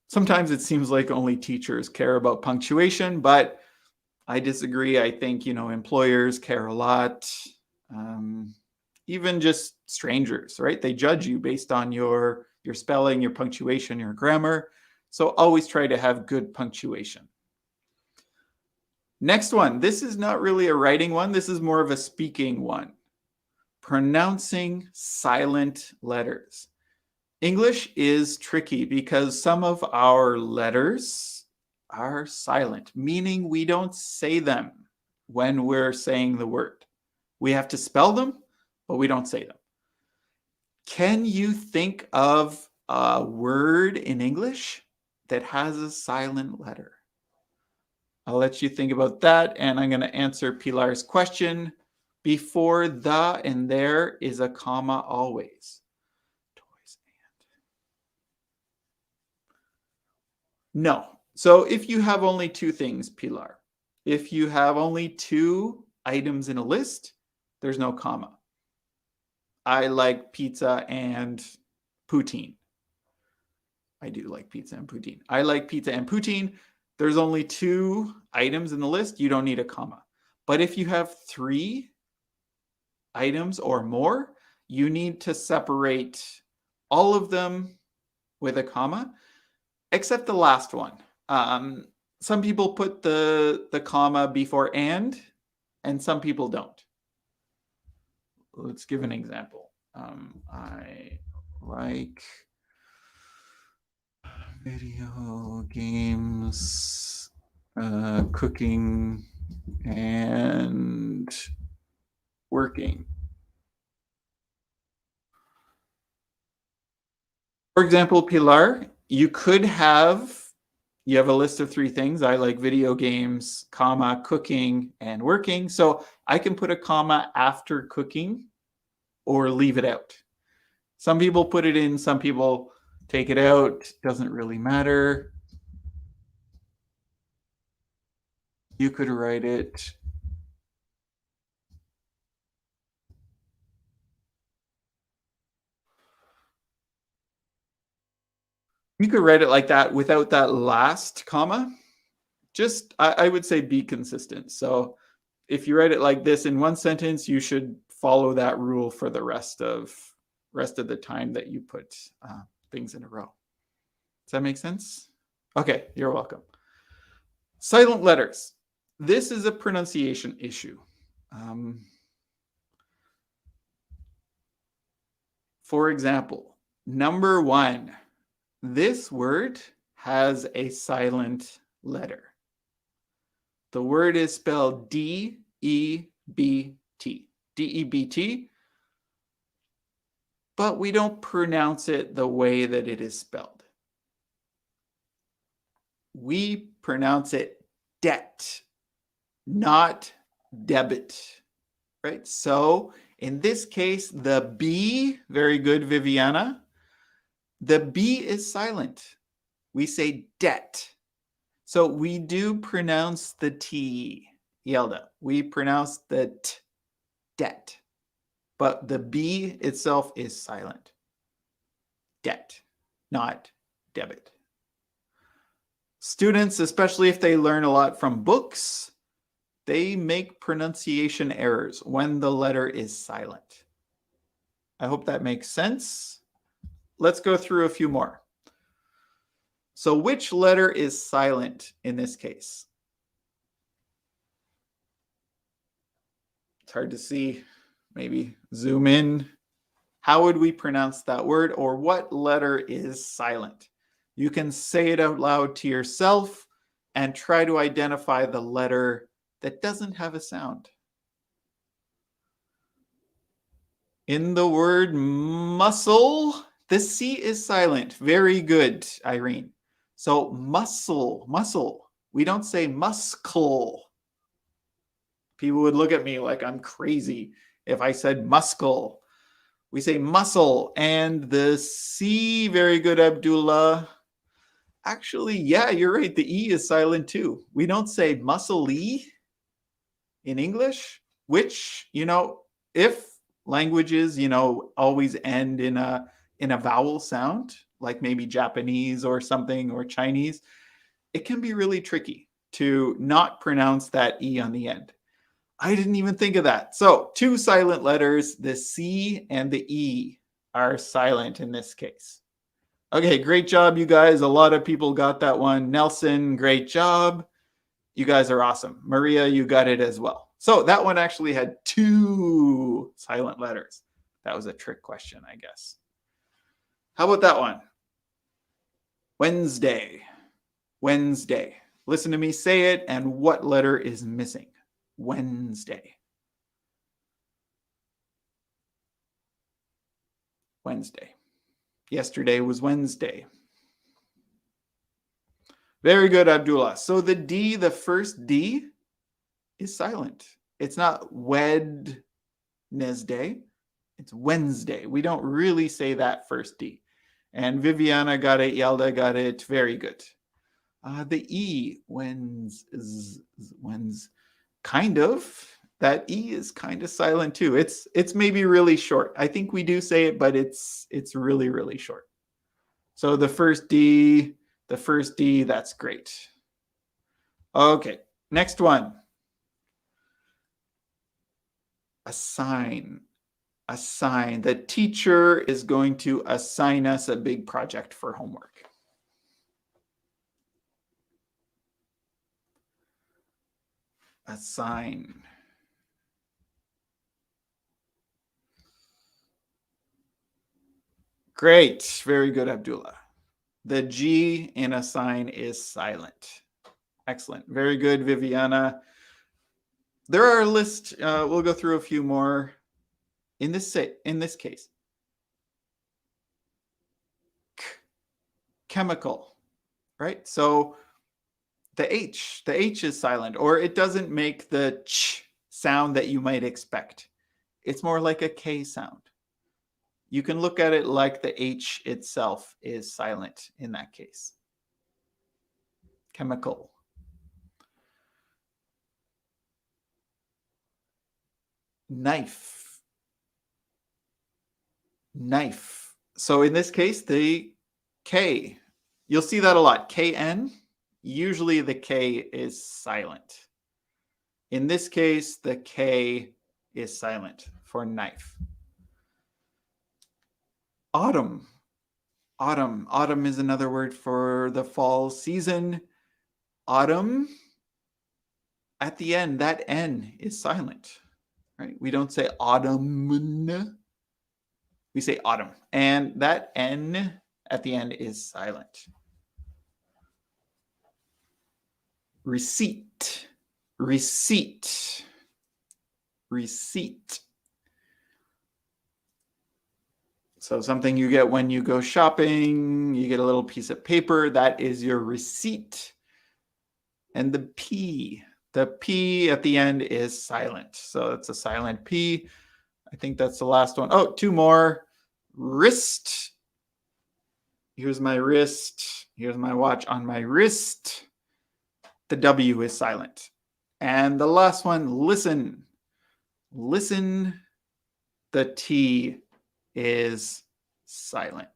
Sometimes it seems like only teachers care about punctuation, but I disagree. I think, employers care a lot. Even just strangers, right? They judge you based on your spelling, your punctuation, your grammar. So always try to have good punctuation. Next one. This is not really a writing one. This is more of a speaking one. Pronouncing silent letters. English is tricky because some of our letters are silent, meaning we don't say them when we're saying the word. We have to spell them, but we don't say them. Can you think of a word in English that has a silent letter? I'll let you think about that, and I'm going to answer Pilar's question. Before the and there is a comma always. Toys and. No. So if you have only two things, Pilar, if you have only two items in a list, there's no comma. I like pizza and poutine. I do like pizza and poutine. I like pizza and poutine. There's only two items in the list. You don't need a comma. But if you have three items or more, you need to separate all of them with a comma, except the last one. Some people put the comma before and some people don't. Let's give an example. I like video games, cooking, and working. For example, Pilar, you have a list of three things. I like video games, comma, cooking, and working. So I can put a comma after cooking or leave it out. Some people put it in, some people take it out. Doesn't really matter. You could write it. You could write it like that without that last comma. Just, I would say, be consistent. So if you write it like this in one sentence, you should follow that rule for the rest of the time that you put things in a row. Does that make sense? Okay, you're welcome. Silent letters. This is a pronunciation issue. For example, number 1, this word has a silent letter. The word is spelled D-E-B-T. D-E-B-T. But we don't pronounce it the way that it is spelled. We pronounce it debt, not debit, right? So in this case, the B, very good, Viviana. The B is silent. We say debt. So we do pronounce the T, Yelda. We pronounce the T, debt. But the B itself is silent. Debt, not debit. Students, especially if they learn a lot from books, they make pronunciation errors when the letter is silent. I hope that makes sense. Let's go through a few more. So which letter is silent in this case? It's hard to see. Maybe zoom in. How would we pronounce that word, or what letter is silent? You can say it out loud to yourself and try to identify the letter that doesn't have a sound. In the word muscle, the C is silent. Very good, Irene. So muscle, muscle. We don't say muscle. People would look at me like I'm crazy if I said muscle. We say muscle. And the C, very good, Abdullah. Actually, yeah, you're right. The E is silent too. We don't say muscle-y in English, which, if languages, always end in a vowel sound, like maybe Japanese or something, or Chinese, it can be really tricky to not pronounce that E on the end. I didn't even think of that. So 2 silent letters, the C and the E are silent in this case. Okay, great job, you guys. A lot of people got that one. Nelson, great job. You guys are awesome. Maria, you got it as well. So that one actually had 2 silent letters. That was a trick question, I guess. How about that one? Wednesday. Wednesday. Listen to me say it, and what letter is missing? Wednesday. Wednesday. Yesterday was Wednesday. Very good, Abdullah. So the D, the first D, is silent. It's not Wednesday. It's Wednesday. We don't really say that first D. And Viviana got it. Yelda got it. Very good. The E, when's, kind of. That E is kind of silent too. It's maybe really short. I think we do say it, but it's really, really short. So the first D, that's great. Okay, next one. Assign. Assign. The teacher is going to assign us a big project for homework. Assign. Great. Very good, Abdullah. The G in assign is silent. Excellent. Very good, Viviana. There are a list. We'll go through a few more. In this case, chemical, right? So the H is silent, or it doesn't make the ch sound that you might expect. It's more like a K sound. You can look at it like the H itself is silent in that case. Chemical. Knife. Knife. So in this case, the K, you'll see that a lot. KN, usually the K is silent. In this case, the K is silent for knife. Autumn. Autumn. Autumn is another word for the fall season. Autumn, at the end, that N is silent, right? We don't say autumn. We say autumn. And that N at the end is silent. Receipt. Receipt. Receipt. So something you get when you go shopping, you get a little piece of paper, that is your receipt. And the P at the end is silent. So it's a silent P. I think that's the last one. Oh, 2 more. Wrist. Here's my wrist. Here's my watch on my wrist. The W is silent. And the last one, listen. Listen. The T is silent.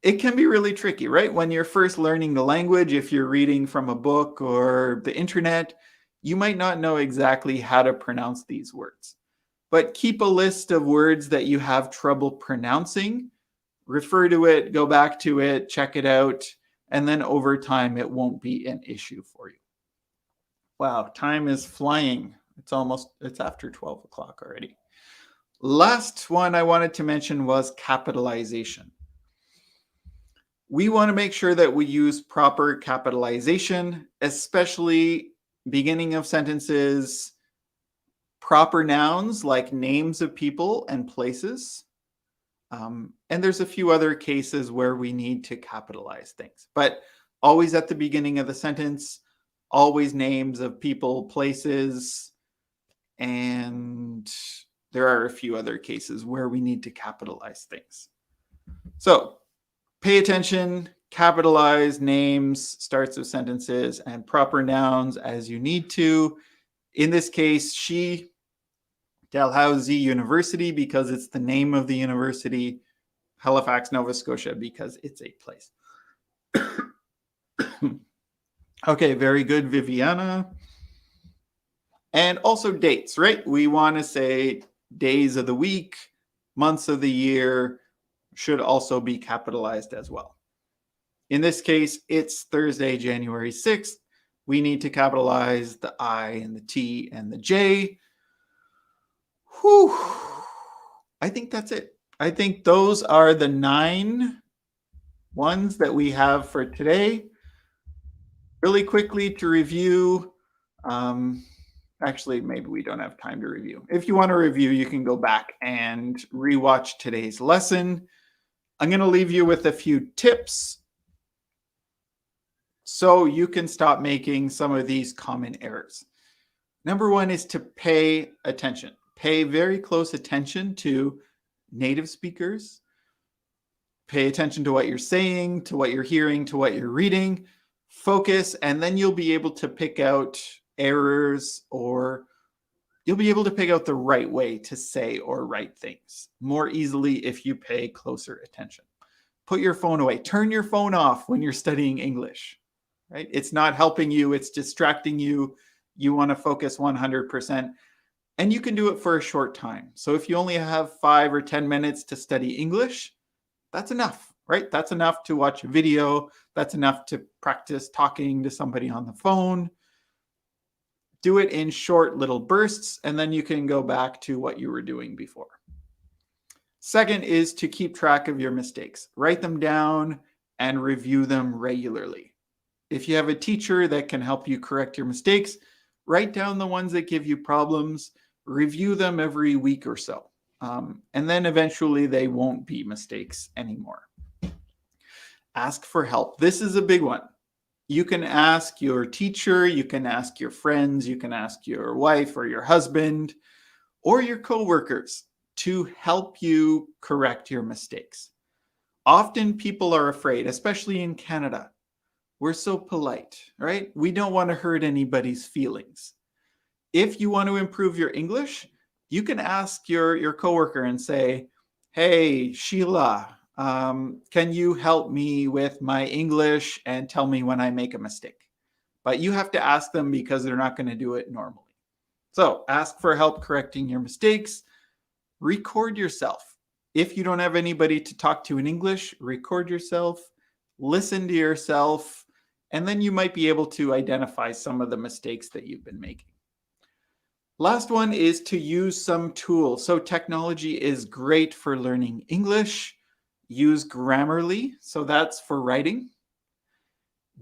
It can be really tricky, right? When you're first learning the language, if you're reading from a book or the internet, you might not know exactly how to pronounce these words. But keep a list of words that you have trouble pronouncing, refer to it, go back to it, check it out, and then over time, it won't be an issue for you. Wow, time is flying. It's after 12 o'clock already. Last one I wanted to mention was capitalization. We want to make sure that we use proper capitalization, especially beginning of sentences, proper nouns like names of people and places. And there's a few other cases where we need to capitalize things, but always at the beginning of the sentence, always names of people, places, and there are a few other cases where we need to capitalize things. So pay attention, capitalize names, starts of sentences, and proper nouns as you need to. In this case, she, Dalhousie University, because it's the name of the university, Halifax, Nova Scotia, because it's a place. Okay, very good, Viviana. And also dates, right? We want to say days of the week, months of the year should also be capitalized as well. In this case, it's Thursday, January 6th. We need to capitalize the I and the T and the J. Whew. I think that's it. I think those are the 9 ones that we have for today. Really quickly to review. Actually, maybe we don't have time to review. If you want to review, you can go back and rewatch today's lesson. I'm going to leave you with a few tips so you can stop making some of these common errors. Number 1 is to pay attention. Pay very close attention to native speakers. Pay attention to what you're saying, to what you're hearing, to what you're reading. Focus, and then you'll be able to pick out errors, or you'll be able to pick out the right way to say or write things more easily if you pay closer attention. Put your phone away. Turn your phone off when you're studying English, right? It's not helping you. It's distracting you. You want to focus 100%, and you can do it for a short time. So if you only have 5 or 10 minutes to study English, that's enough, right? That's enough to watch a video. That's enough to practice talking to somebody on the phone. Do it in short little bursts, and then you can go back to what you were doing before. Second is to keep track of your mistakes. Write them down and review them regularly. If you have a teacher that can help you correct your mistakes, write down the ones that give you problems, review them every week or so. And then eventually they won't be mistakes anymore. Ask for help. This is a big one. You can ask your teacher, you can ask your friends, you can ask your wife or your husband or your coworkers to help you correct your mistakes. Often people are afraid, especially in Canada. We're so polite, right? We don't want to hurt anybody's feelings. If you want to improve your English, you can ask your coworker and say, hey, Sheila, can you help me with my English and tell me when I make a mistake? But you have to ask them because they're not going to do it normally. So ask for help correcting your mistakes. Record yourself. If you don't have anybody to talk to in English, record yourself, listen to yourself, and then you might be able to identify some of the mistakes that you've been making. Last one is to use some tools. So technology is great for learning English. Use Grammarly, so that's for writing.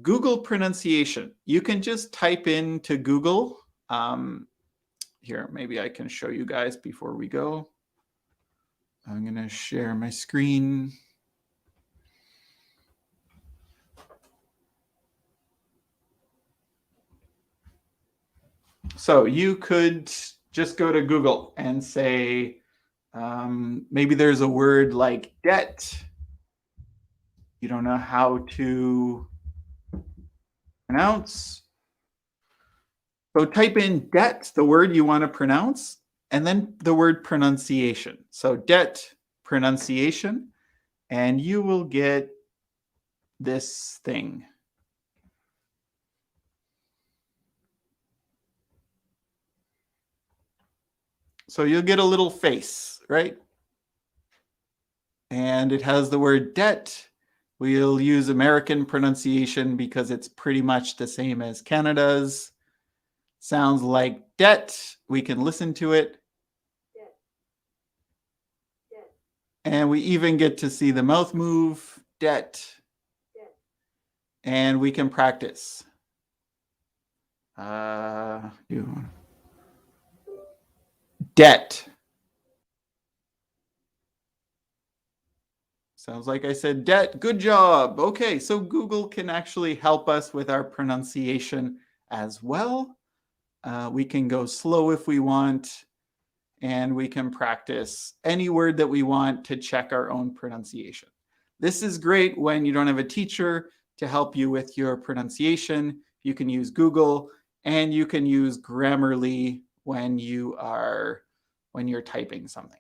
Google pronunciation. You can just type into Google. Here, maybe I can show you guys before we go. I'm going to share my screen. So you could just go to Google and say, maybe there's a word like debt. You don't know how to pronounce. So type in debt, the word you want to pronounce, and then the word pronunciation. So debt, pronunciation, and you will get this thing. So you'll get a little face, right? And it has the word debt. We'll use American pronunciation because it's pretty much the same as Canada's. Sounds like debt. We can listen to it. Debt. Debt. And we even get to see the mouth move. Debt. and we can practice. Debt. Sounds like I said debt. Good job. Okay, so Google can actually help us with our pronunciation as well. We can go slow if we want, and we can practice any word that we want to check our own pronunciation. This is great when you don't have a teacher to help you with your pronunciation. You can use Google, and you can use Grammarly when you're typing something.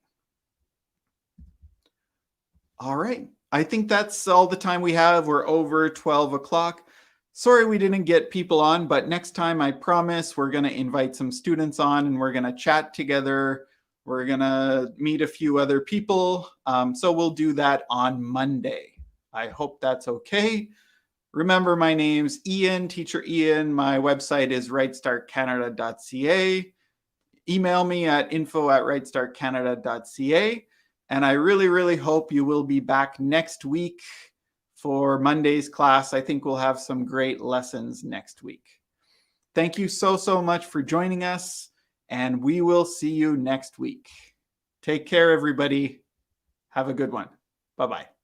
All right. I think that's all the time we have. We're over 12 o'clock. Sorry we didn't get people on, but next time I promise we're going to invite some students on and we're going to chat together. We're going to meet a few other people. So we'll do that on Monday. I hope that's okay. Remember, my name's Ian, Teacher Ian. My website is rightstartcanada.ca. Email me at info@rightstartcanada.ca. And I really, really hope you will be back next week for Monday's class. I think we'll have some great lessons next week. Thank you so, so much for joining us, and we will see you next week. Take care, everybody. Have a good one. Bye-bye.